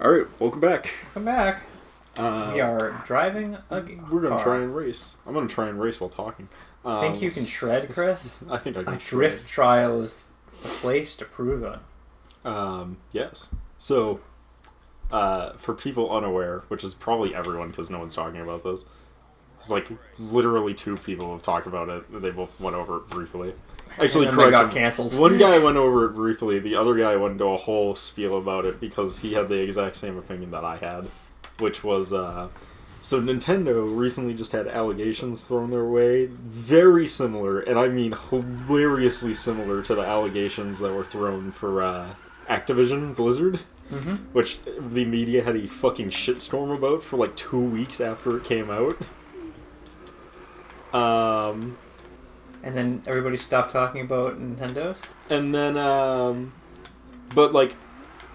All right, welcome back. Welcome back. We are driving a We're gonna car. try and race. I'm gonna try and race while talking. Think you can shred, Chris? I think I can. A drift trial is the place to prove it. Yes. So, for people unaware, which is probably everyone because no one's talking about this, it's like literally two people have talked about it. They both went over it briefly. Actually, and then they got correction. canceled. One guy went over it briefly. The other guy went into a whole spiel about it because he had the exact same opinion that I had, which was so Nintendo recently just had allegations thrown their way, very similar, and I mean hilariously similar to the allegations that were thrown for Activision Blizzard, which the media had a fucking shitstorm about for like 2 weeks after it came out. And then everybody stopped talking about Nintendos. And then, but like,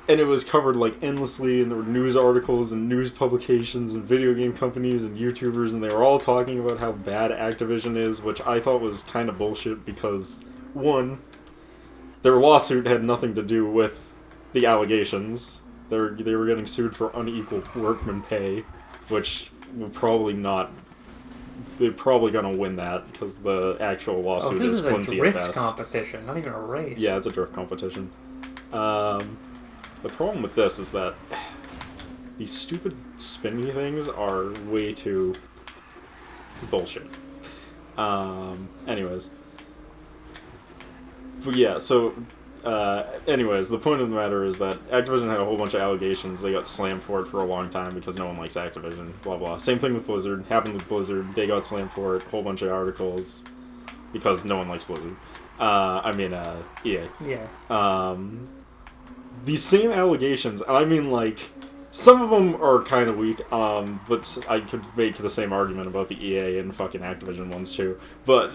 and it was covered like endlessly, and there were news articles and news publications and video game companies and YouTubers, and they were all talking about how bad Activision is, which I thought was kind of bullshit because, one, their lawsuit had nothing to do with the allegations. They were getting sued for unequal workman pay, which will probably not. They're probably gonna win that because the actual lawsuit is flimsy at best. This is a drift competition, not even a race. Yeah, it's a drift competition. The problem with this is that these stupid spinny things are way too bullshit. Anyways. But yeah, so anyways, the point of the matter is that Activision had a whole bunch of allegations. They got slammed for it for a long time because no one likes Activision, blah blah. Same thing with Blizzard. Happened with Blizzard. They got slammed for it. Whole bunch of articles because no one likes Blizzard. EA. Yeah. These same allegations, I mean, like, some of them are kind of weak, but I could make the same argument about the EA and fucking Activision ones too. But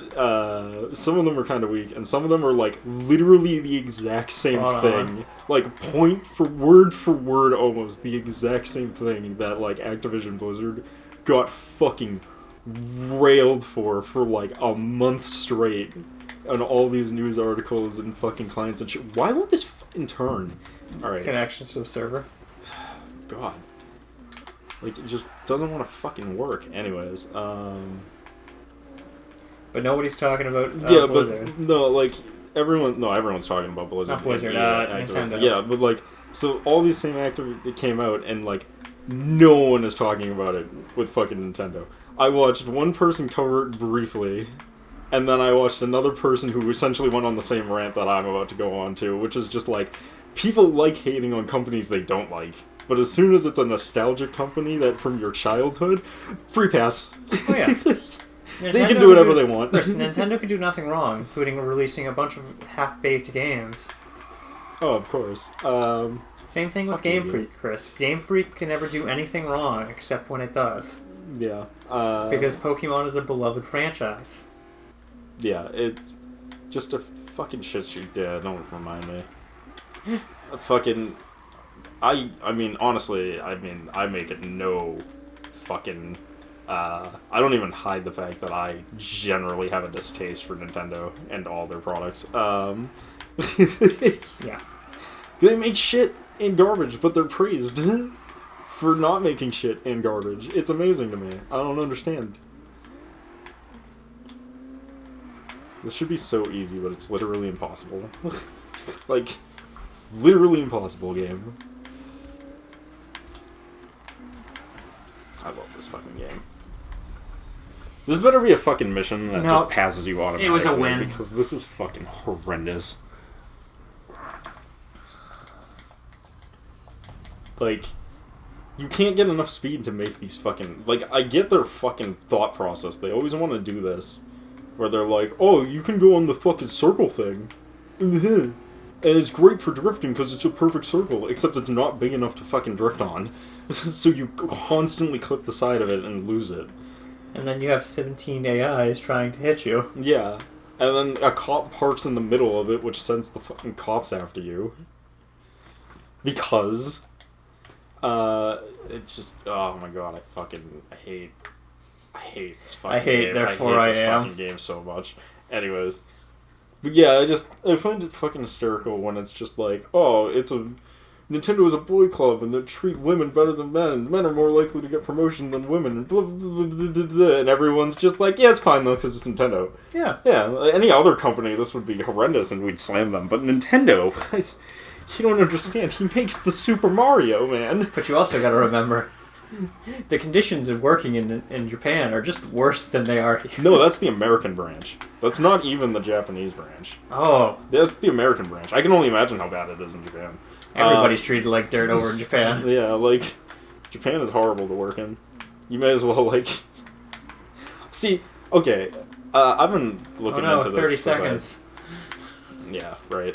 some of them are kind of weak, and some of them are like literally the exact same thing, like point for word almost the exact same thing that like Activision Blizzard got fucking railed for like a month straight on all these news articles and fucking clients and shit. Why won't this fucking turn? All right. Connections to the server. God. Like, it just doesn't want to fucking work. Anyways, But nobody's talking about yeah, Blizzard. but no, like, everyone's talking about Blizzard. Not Blizzard, Nintendo. Yeah, but like, so all these same it came out, and like, no one is talking about it with fucking Nintendo. I watched one person cover it briefly, and then I watched another person who essentially went on the same rant that I'm about to go on to, which is just like, people like hating on companies they don't like. But as soon as it's a nostalgic company that from your childhood, free pass. Oh yeah. They can do whatever they want. Chris, Nintendo can do nothing wrong, including releasing a bunch of half-baked games. Oh, of course. Same thing with Game Freak, Chris. Game Freak can never do anything wrong except when it does. Yeah. Because Pokemon is a beloved franchise. Yeah, it's just a fucking shit shoot. Yeah, don't remind me. Fucking... I mean, honestly, I make it no fucking... I don't even hide the fact that I generally have a distaste for Nintendo and all their products. Yeah. They make shit and garbage, but they're praised for not making shit and garbage. It's amazing to me. I don't understand. This should be so easy, but it's literally impossible. Like, literally impossible game. I love this fucking game. This better be a fucking mission that just passes you automatically. It was a win. Because this is fucking horrendous. Like, you can't get enough speed to make these fucking... Like, I get their fucking thought process. They always want to do this. Where they're like, oh, you can go on the fucking circle thing. And it's great for drifting because it's a perfect circle. Except it's not big enough to fucking drift on. So you constantly clip the side of it and lose it. And then you have 17 AIs trying to hit you. Yeah. And then a cop parks in the middle of it, which sends the fucking cops after you. Because... it's just... Oh my god, I hate this fucking game. Therefore I hate this fucking game so much. Anyways. But yeah, I find it fucking hysterical when it's just like, oh, it's a Nintendo is a boy club and they treat women better than men. Men are more likely to get promotion than women. And blah, blah, blah, blah, blah. And everyone's just like, yeah, it's fine though, because it's Nintendo. Yeah. Yeah, any other company, this would be horrendous and we'd slam them. But Nintendo, guys, you don't understand. He makes the Super Mario, man. But you also got to remember, the conditions of working in Japan are just worse than they are here. No, that's the American branch. That's not even the Japanese branch. Oh. That's the American branch. I can only imagine how bad it is in Japan. Everybody's treated like dirt over in Japan. Yeah, like, Japan is horrible to work in. You may as well, like... See, okay, I've been looking into this. 30 seconds. Yeah, right.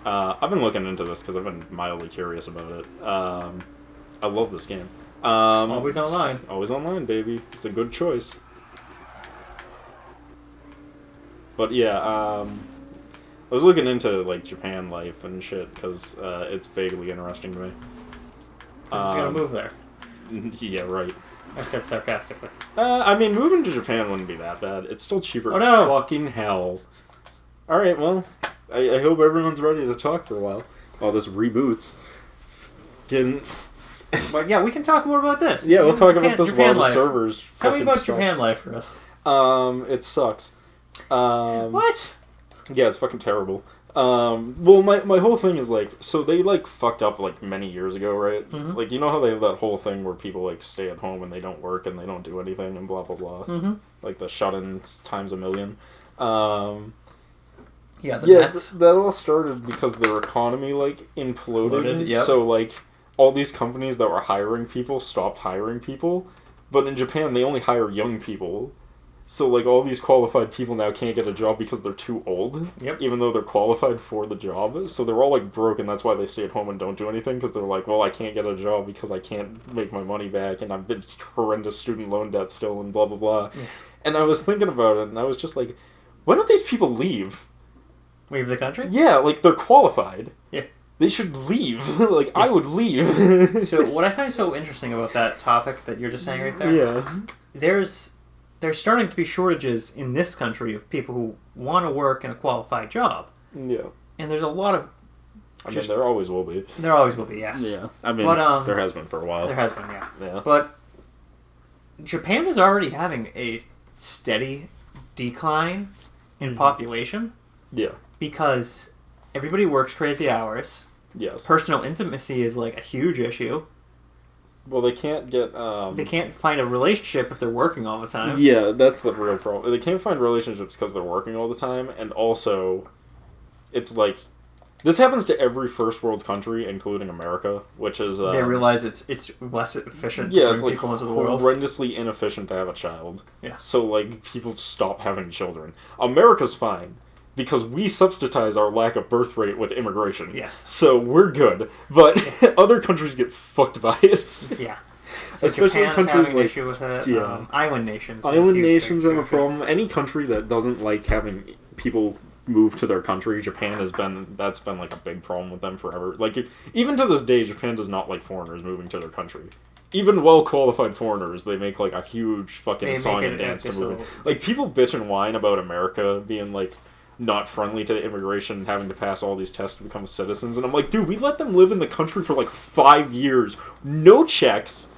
I've been looking into this because I've been mildly curious about it. I love this game. Always online. Always online, baby. It's a good choice. But yeah, I was looking into like Japan life and shit because it's vaguely interesting to me. He's gonna move there. Yeah, right. I said sarcastically. I mean, moving to Japan wouldn't be that bad. It's still cheaper. Oh no! Fucking hell. Alright, well, I hope everyone's ready to talk for a while. While this reboots. But yeah, we can talk more about this. Yeah, we'll talk about this Japan while life. the servers Tell me fucking about stop. Japan life for us. It sucks. What? Yeah, it's fucking terrible. Well, my whole thing is, like, so they, like, fucked up, like, many years ago, right? Mm-hmm. Like, you know how they have that whole thing where people, like, stay at home and they don't work and they don't do anything and blah, blah, blah. Mm-hmm. Like, the shut-ins times a million. Yeah, that all started because their economy, like, imploded. Yep. So, like, all these companies that were hiring people stopped hiring people. But in Japan, they only hire young people. So, like, all these qualified people now can't get a job because they're too old. Yep. Even though they're qualified for the job. So they're all, like, broke, and that's why they stay at home and don't do anything. Because they're like, well, I can't get a job because I can't make my money back. And I've been horrendous student loan debt still and blah, blah, blah. Yeah. And I was thinking about it, and I was just like, why don't these people leave? Leave the country? Yeah, like, they're qualified. Yeah. They should leave. Like, yeah. I would leave. So, what I find so interesting about that topic that you're just saying right there... Yeah. There's starting to be shortages in this country of people who want to work in a qualified job. Yeah. And there's a lot of... I mean, there always will be. There always will be, yes. Yeah. I mean, but, there has been for a while. There has been, yeah. Yeah. But Japan is already having a steady decline in population. Yeah. Because everybody works crazy hours. Yes. Personal intimacy is like a huge issue. Well, they can't get... They can't find a relationship if they're working all the time. Yeah, that's the real problem. They can't find relationships because they're working all the time, and also, it's like... This happens to every first world country, including America, which is... they realize it's less efficient to bring people like into the world. Horrendously inefficient to have a child. Yeah. So, like, people stop having children. America's fine. Because we subsidize our lack of birth rate with immigration. Yes. So we're good. But other countries get fucked by it. Yeah. So especially Japan's countries having like... an issue with it. Yeah. Island nations. Island nations have a problem. Any country that doesn't like having people move to their country, that's been like a big problem with them forever. Like, even to this day, Japan does not like foreigners moving to their country. Even well-qualified foreigners, they make, like, a huge fucking song and dance to move in. Like, people bitch and whine about America being, like, not friendly to immigration and having to pass all these tests to become citizens. And I'm like, dude, we let them live in the country for, like, 5 years. No checks.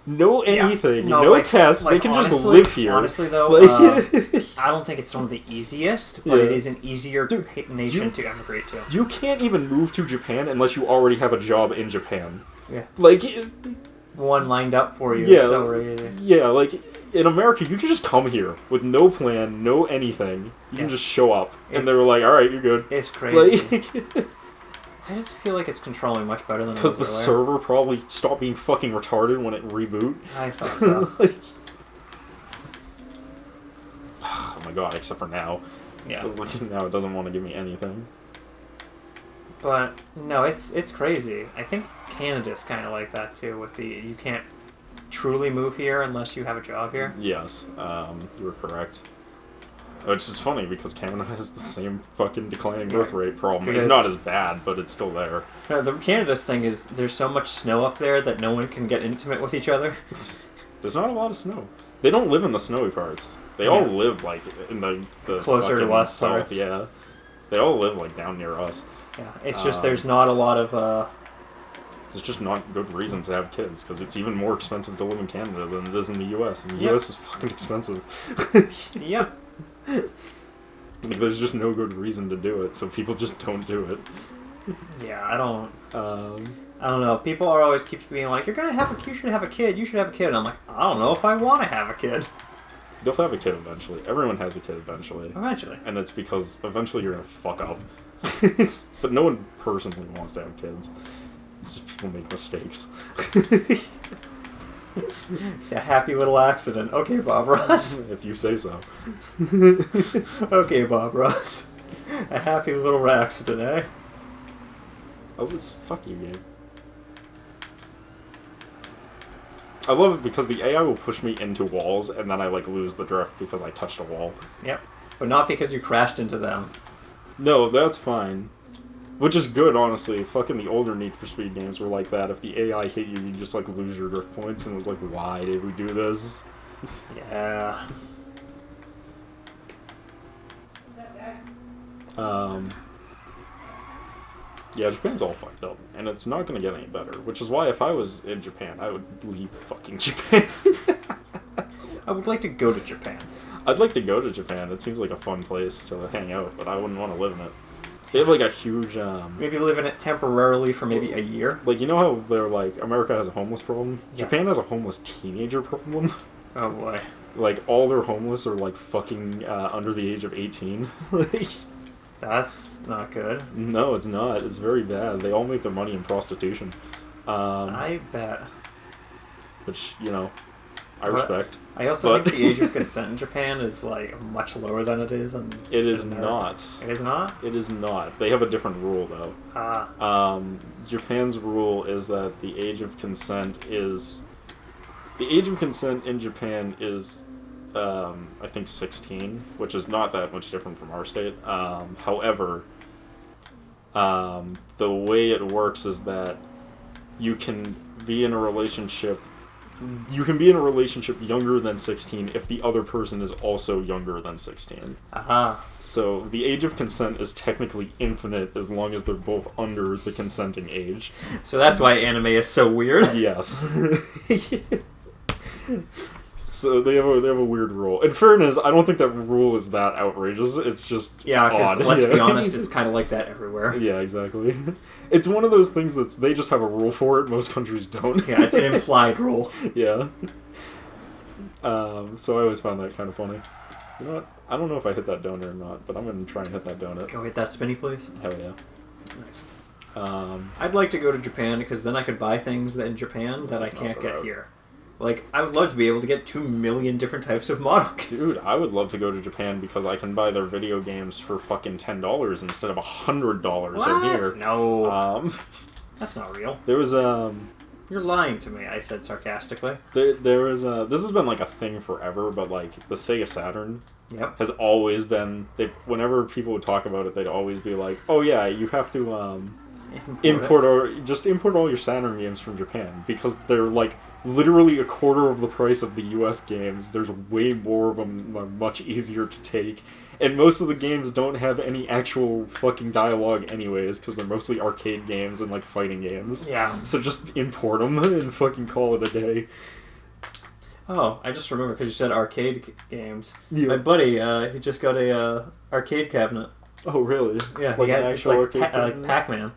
No anything. Yeah. No, tests. They can honestly, just live here. Honestly, though, I don't think it's one of the easiest, but it is an easier nation to emigrate to. You can't even move to Japan unless you already have a job in Japan. Yeah. Like... One lined up for you. Yeah, so yeah, like, in America, you can just come here with no plan, no anything. You can just show up, and they were like, alright, you're good. It's crazy. Like, I just feel like it's controlling much better than it because was the server probably stopped being fucking retarded when it reboot. I thought so. Like, oh my god, except for now. Yeah. Now it doesn't want to give me anything. But, no, it's crazy. I think Canada's kind of like that, too, with you can't truly move here unless you have a job here. Yes, you were correct. Which is funny, because Canada has the same fucking declining birth rate problem. Because it's not as bad, but it's still there. No, the Canada's thing is, there's so much snow up there that no one can get intimate with each other. There's not a lot of snow. They don't live in the snowy parts. They all live, like, in the closer to us south, parts. Yeah. They all live, like, down near us. Yeah, it's just there's not a lot of There's just not good reason to have kids, because it's even more expensive to live in Canada than it is in the U.S., and the Yep. U.S. is fucking expensive. Yep. Like, there's just no good reason to do it, so people just don't do it. Yeah, I don't Um, know. People are always keep being like, you should have a kid. You should have a kid. And I'm like, I don't know if I want to have a kid. They'll have a kid eventually. Everyone has a kid eventually. Eventually. And it's because eventually you're gonna fuck up. But no one personally wants to have kids. It's just people make mistakes. It's a happy little accident. Okay, Bob Ross. If you say so. Okay, Bob Ross. A happy little accident, eh? Oh, it's fuck you, game. I love it because the AI will push me into walls, and then I like lose the drift because I touched a wall. Yep. But not because you crashed into them. No, that's fine. Which is good, honestly. Fucking the older Need for Speed games were like that. If the AI hit you, you just like lose your drift points, and it was like, why did we do this? Yeah. Yeah, Japan's all fucked up, and it's not gonna get any better. Which is why if I was in Japan, I would leave fucking Japan. I would like to go to Japan. I'd like to go to Japan. It seems like a fun place to hang out, but I wouldn't want to live in it. They have like a huge, Maybe live in it temporarily for maybe a year. like, you know how they're like, America has a homeless problem? Yeah. Japan has a homeless teenager problem. Oh boy. Like, all their homeless are like fucking under the age of 18. That's not good. No, it's not. It's very bad. They all make their money in prostitution. I bet. Which, you know, I But respect. I also But- think the age of consent in Japan is like much lower than it is in It is in America. not. It is not? It is not. They have a different rule, though. Ah. Japan's rule is that the age of consent is... The age of consent in Japan is, I think, 16, which is not that much different from our state. However, the way it works is that you can be in a relationship... You can be in a relationship younger than 16 if the other person is also younger than 16. Aha. So the age of consent is technically infinite as long as they're both under the consenting age. So that's why anime is so weird. Yes. So they have a weird rule. In fairness, I don't think that rule is that outrageous. It's just Yeah, odd. because let's be Yeah. honest, it's kind of like that everywhere. Yeah, exactly. It's one of those things that they just have a rule for it. Most countries don't. Yeah, it's an implied rule. Yeah. So I always found that kind of funny. You know what? I don't know if I hit that donut or not, but I'm gonna try and hit that donut. Go hit that spinny, please. Hell yeah. Nice. Um, I'd like to go to Japan because then I could buy things in Japan that I is not can't the get route. here. Like, I would love to be able to get 2 million different types of model kits. Dude, I would love to go to Japan because I can buy their video games for fucking $10 instead of $100 What? out here. No. That's not real. There was You're lying to me, I said sarcastically. there was this has been like a thing forever, but like the Sega Saturn Yep. has always been. Whenever people would talk about it, they'd always be like, "Oh yeah, you have to import all your Saturn games from Japan because they're like literally a quarter of the price of the US games. There's way more of them, are much easier to take, and most of the games don't have any actual fucking dialogue anyways because they're mostly arcade games and like fighting games. Yeah. So just import them and fucking call it a day." Oh, I just remember because you said arcade games. Yeah. My buddy, he just got a arcade cabinet. Oh really? Yeah, Like he an had, actual like, arcade like cabinet? Pac-Man.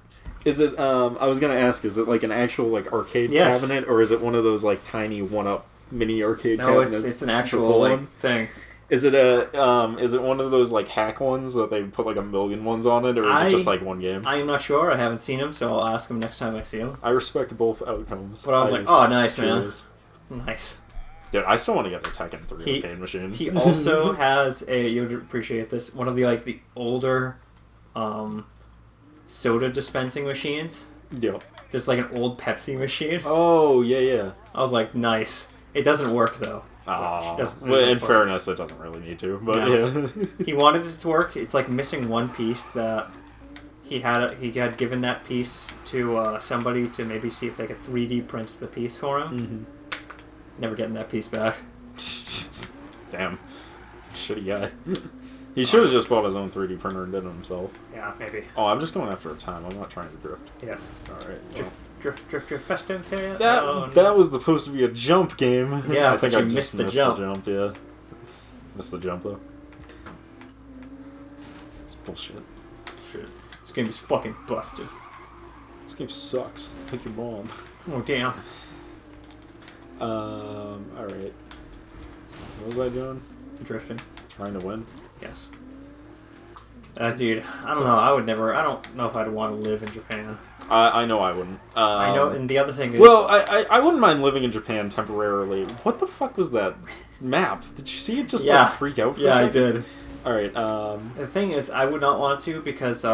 Is it? I was gonna ask. Is it like an actual like arcade Yes. cabinet, or is it one of those like tiny one-up mini arcade No, cabinets? it's an The actual full like one? thing. Is it a? Is it one of those like hack ones that they put like a million ones on it, or is it just like one game? I'm not sure. I haven't seen him, so I'll ask him next time I see him. I respect both outcomes. But I was like, just oh, nice, man. curious. Nice. Dude, I still want to get a Tekken 3 He- arcade machine. He also has a. You would appreciate this. One of the older, soda dispensing machines. Yeah. Just like an old Pepsi machine. Oh yeah. I was like, nice. It doesn't work though. Oh, doesn't- well, in doesn't work. fairness, it doesn't really need to, but No. yeah. He wanted it to work. It's like missing one piece that he had. He had given that piece to somebody to maybe see if they could 3D print the piece for him. Never getting that piece back. Damn. Shitty guy. He should have just bought his own 3D printer and did it himself. Yeah, maybe. Oh, I'm just going after a time. I'm not trying to drift. Yes. Alright. Dri- Drift Festive. That was supposed to be a jump game. Yeah, I think but I you just missed the jump. Yeah, missed the jump though. It's bullshit. Shit. This game is fucking busted. This game sucks. Like your mom. Oh damn. Alright. What was I doing? Drifting. Trying to win? Yes. Dude, I don't know. I don't know if I'd want to live in Japan. I know I wouldn't. I know, and the other thing is... Well, I wouldn't mind living in Japan temporarily. What the fuck was that map? Did you see it just like freak out for a second? I did. Alright, The thing is, I would not want to because,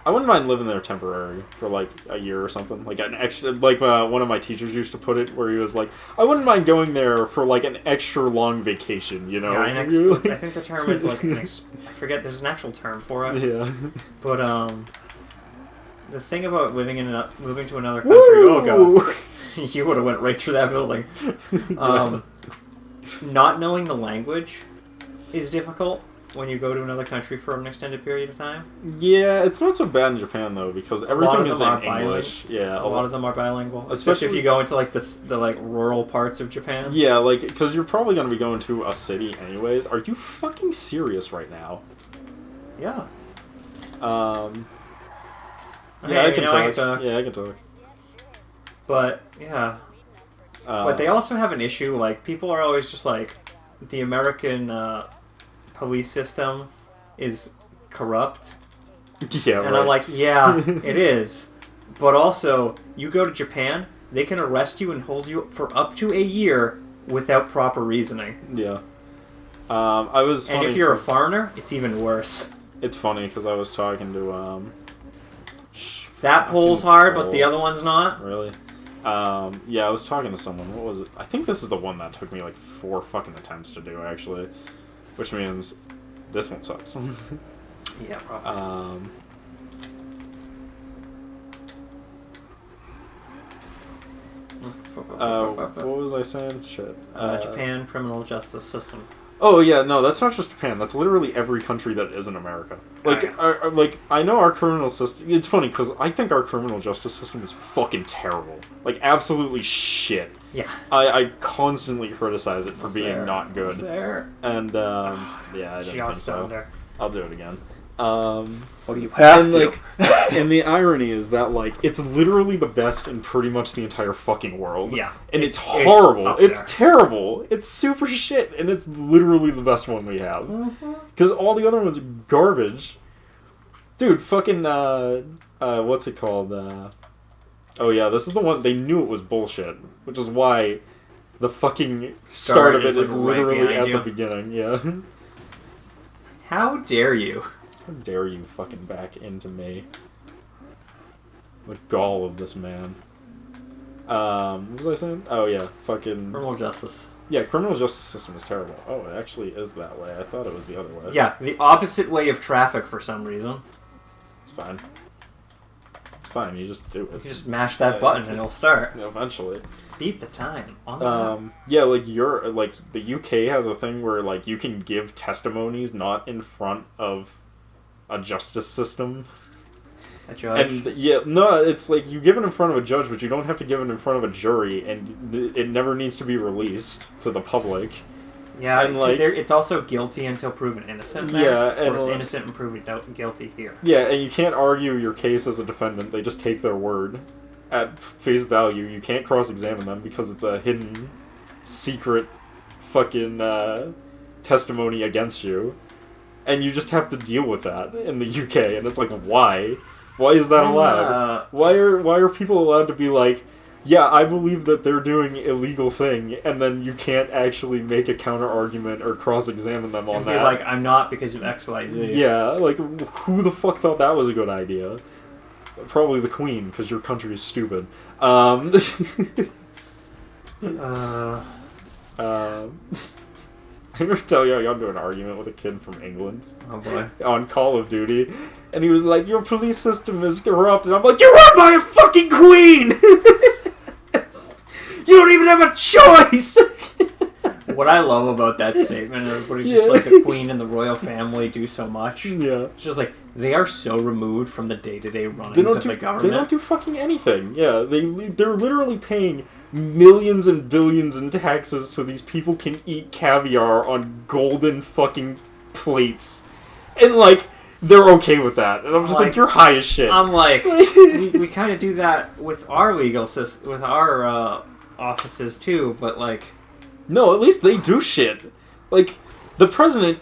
I wouldn't mind living there temporary for like a year or something. Like an extra, like one of my teachers used to put it, where he was like, "I wouldn't mind going there for like an extra long vacation." You know? Yeah, I think the term is like I forget. There's an actual term for it. Yeah. But the thing about moving to another country. Oh god, you would have went right through that building. Not knowing the language is difficult when you go to another country for an extended period of time. Yeah, it's not so bad in Japan though because everything is in English. Yeah, a lot of them are bilingual, especially if you go into like the like rural parts of Japan. Yeah, like because you're probably going to be going to a city anyways. Are you fucking serious right now? Yeah. Yeah, I can talk. Yeah, I can talk. But yeah. But they also have an issue. Like people are always just like the American. Police system is corrupt. Yeah, right. And I'm like, yeah, it is. But also, you go to Japan, they can arrest you and hold you for up to a year without proper reasoning. Yeah. I was. And if you're a foreigner, it's even worse. It's funny because I was talking to that poll's hard, but the other one's not. Really? Yeah, I was talking to someone. What was it? I think this is the one that took me like 4 fucking attempts to do actually. Which means this one sucks. Yeah, probably. What was I saying? Shit. Japan criminal justice system. Oh yeah, no, that's not just Japan. That's literally every country that isn't America. Like, I know our criminal system. It's funny because I think our criminal justice system is fucking terrible. Like, absolutely shit. Yeah. I constantly criticize it for being not good. And yeah, I don't think so. I'll do it again. What do you have to? And the irony is that like it's literally the best in pretty much the entire fucking world. Yeah. And it's horrible. It's terrible. It's super shit, and it's literally the best one we have. Because all the other ones are garbage. Dude, fucking what's it called? Oh yeah, this is the one they knew it was bullshit, which is why the fucking start of it is literally at the beginning. Yeah. How dare you? How dare you fucking back into me? The gall of this man. What was I saying? Oh yeah, fucking... Criminal justice. Yeah, criminal justice system is terrible. Oh, it actually is that way. I thought it was the other way. Yeah, the opposite way of traffic for some reason. It's fine. It's fine, you just do it. You just mash that button and it'll start. Eventually. Beat the time. On the yeah, like the UK has a thing where like you can give testimonies not in front of a justice system. A judge? And yeah, no, it's like you give it in front of a judge, but you don't have to give it in front of a jury, and it never needs to be released to the public. Yeah, and like it's also guilty until proven innocent. There, yeah, and or it's innocent and proven guilty here. Yeah, and you can't argue your case as a defendant. They just take their word at face value. You can't cross-examine them because it's a hidden, secret, fucking testimony against you, and you just have to deal with that in the UK. And it's like, why? Why is that allowed? Why are people allowed to be like, yeah, I believe that they're doing illegal thing, and then you can't actually make a counter argument or cross-examine them on and that? Be like, I'm not because of X, Y, Z. Yeah, like who the fuck thought that was a good idea? Probably the Queen, because your country is stupid. I ever tell you I got into an argument with a kid from England? Oh boy. On Call of Duty. And he was like, your police system is corrupt. And I'm like, you're run by a fucking queen! You don't even have a choice! What I love about that statement is everybody's just like the queen and the royal family do so much. Yeah. It's just like they are so removed from the day-to-day runnings of the government. They don't do fucking anything. Yeah, they're literally paying millions and billions in taxes so these people can eat caviar on golden fucking plates. And, like, they're okay with that. And I'm just like, you're high as shit. I'm like, we kind of do that with our legal system, with our offices too, but like... No, at least they do shit. Like, the president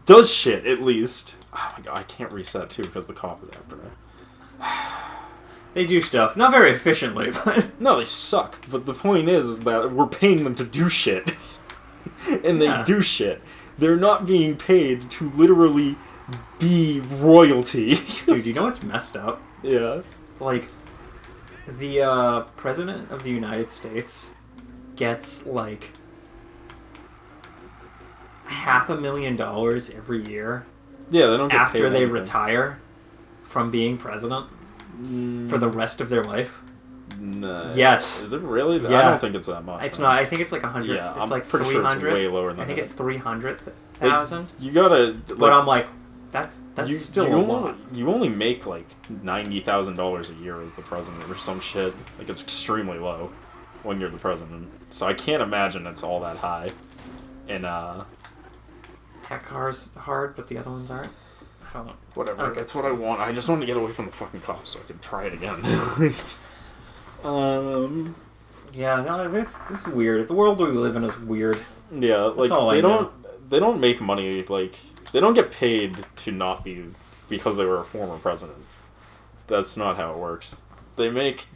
does shit, at least. Oh my god, I can't reset too because the cop is after me. They do stuff. Not very efficiently, but... No, they suck. But the point is that we're paying them to do shit. And they do shit. They're not being paid to literally be royalty. Dude, you know what's messed up? Yeah. Like, the president of the United States gets, like, $500,000 every year. Yeah, they don't get after paid they anything. retire from being president for the rest of their life. Nah. Yes. Is it really? Yeah. I don't think it's that much. It's not. I think it's like 100. Yeah, it's I'm like pretty 300. sure it's way lower than I think that. it's 300,000. You gotta. Like, But I'm like, that's still a lot. You only make like $90,000 a year as the president or some shit. Like it's extremely low when you're the president. So I can't imagine it's all that high. And Tech car's hard, but the other ones aren't. I don't know. whatever. Okay. That's what I want. I just want to get away from the fucking cops so I can try it again. Yeah, no, this is weird. The world we live in is weird. Yeah, like all I know. they don't make money, like they don't get paid to not be because they were a former president. That's not how it works. They make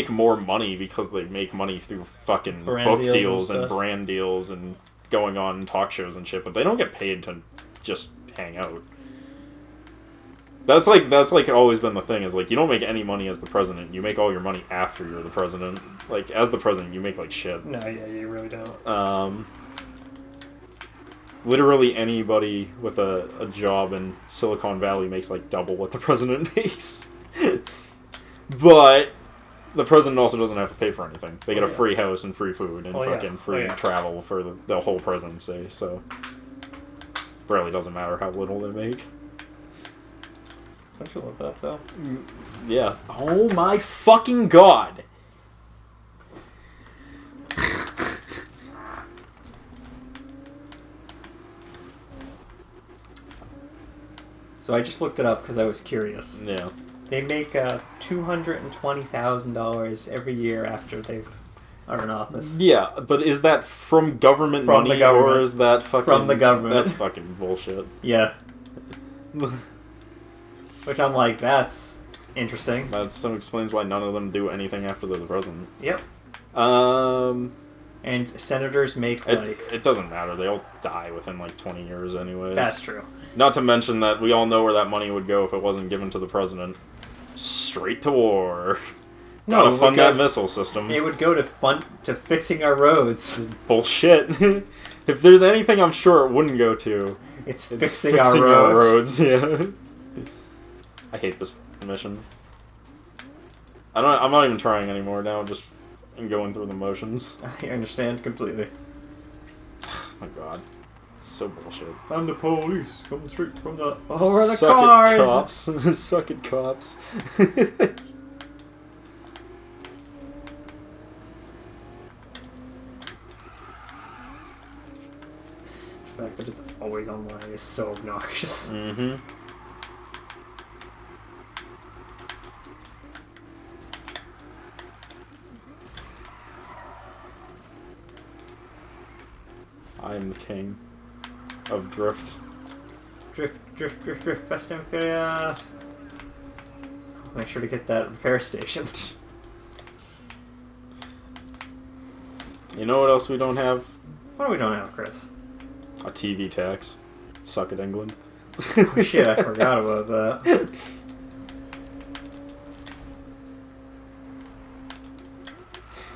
more money because they make money through fucking Brand book deals deals and and stuff. brand deals and going on talk shows and shit, but they don't get paid to just hang out. That's like always been the thing, is like you don't make any money as the president, you make all your money after you're the president. Like as the president you make like shit. No, yeah, you really don't. Literally anybody with a job in Silicon Valley makes like double what the president makes. But the president also doesn't have to pay for anything. They get a free house and free food and fucking free travel for the whole presidency, so really doesn't matter how little they make. Don't you love that, though? Yeah. Oh my fucking god! So I just looked it up because I was curious. Yeah. They make $220,000 every year after they've are in office. Yeah, but is that from government From money the government. or is that fucking... From the government. That's fucking bullshit. Yeah. Which I'm like, that's interesting. That so explains why none of them do anything after they're the president. Yep. Um... And senators make, like... It doesn't matter. They all die within, like, 20 years anyways. That's true. Not to mention that we all know where that money would go if it wasn't given to the president. Straight to war. No, Gotta fund that missile system. It would go to fixing our roads. Bullshit. If there's anything I'm sure it wouldn't go to, It's it's fixing our roads. Yeah. I hate this mission. I'm not even trying anymore now, just going through the motions. I understand completely. Oh my god. It's so bullshit. I'm the police, coming straight from the... Over the Suck cars! it, cops. Suck it, cops. The fact that it's always online is so obnoxious. Mm-hmm. I am the king of drift. Drift, Fast and Furious. Make sure to get that repair station. You know what else we don't have? What do we don't have, Chris? A TV tax. Suck it, England. Oh, shit, I forgot about that.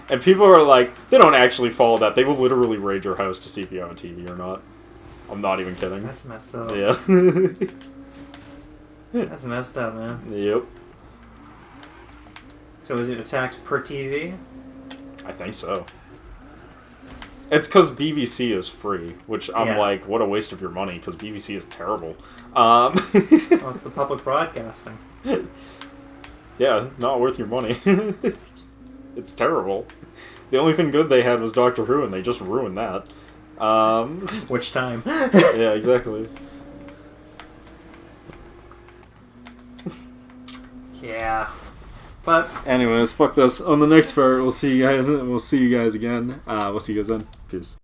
And people are like, they don't actually follow that. They will literally raid your house to see if you have a TV or not. I'm not even kidding. That's messed up. Yeah. That's messed up, man. Yep. So is it a tax per TV? I think so. It's because BBC is free, which I'm Yeah. like, what a waste of your money, because BBC is terrible. Well, it's the public broadcasting. Yeah, not worth your money. It's terrible. The only thing good they had was Doctor Who, and they just ruined that. Which time? Yeah, exactly. Yeah. But Anyways, fuck this. On the next part, we'll see you guys. We'll see you guys again. We'll see you guys then. Peace.